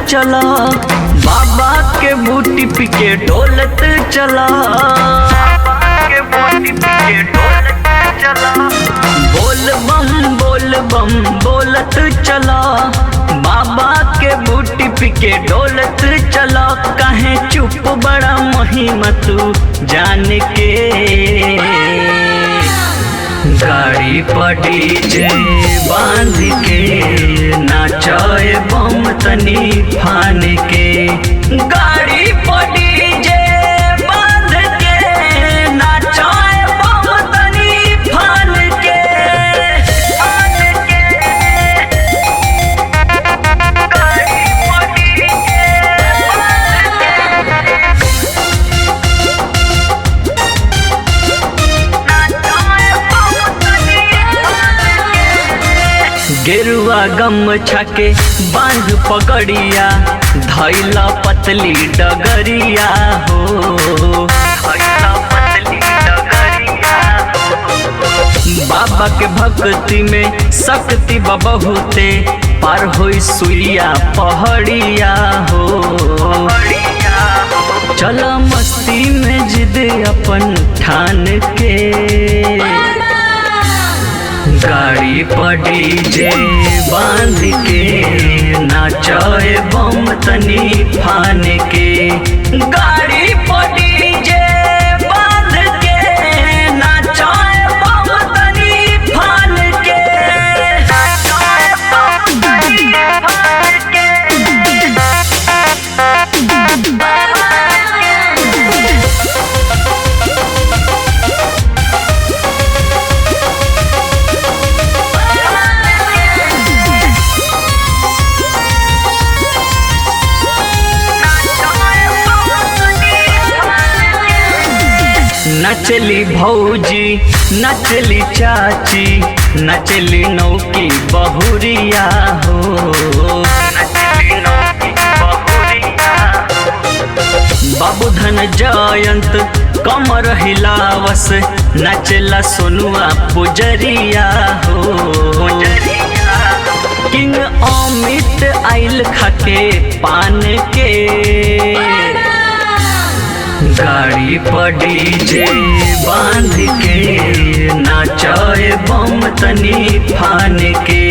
चला, बाबा के बूटी पी के डोलत चला, बाबा के बूटी पी के डोलत चला। बोल बम बोलत चला, बाबा के बूटी पी के डोलत चला। काहे चुप बड़ा महिमा तू जान के, गाड़ी पर डीजे बांध के नाचाए बम तनी फान के। गाड़ी पर डीजे बांध के नाचाए बम तनी फान के, गाड़ी पर डीजे गेरुआ गमछा के बांध पगड़िया, धैला पतली डगरिया हो, धैला पतली डगरिया हो। बाबा के भक्ति में शक्ति बहुते, पार होई सुइया पहड़िया हो। चला मस्ती में जिद अपन ठान के, गाड़ी पर डीजे बांध के नाचाए बम तनी फान के। गाड़ी पर डीजे बांध के नाचाए बम तनी फान के, नाचाए बम तनी फान के। नचली भौजी नचली चाची, नचली नौकी बहुरिया हो, नचली नौकी बहुरिया हो। बाबू धन जयंत कमर हिलावस, नचला सोनुआ पुजरिया हो। किंग अमित आइल खाके पान के, गाड़ी पर डीजे बांध के नाचाए बम तनी फान के।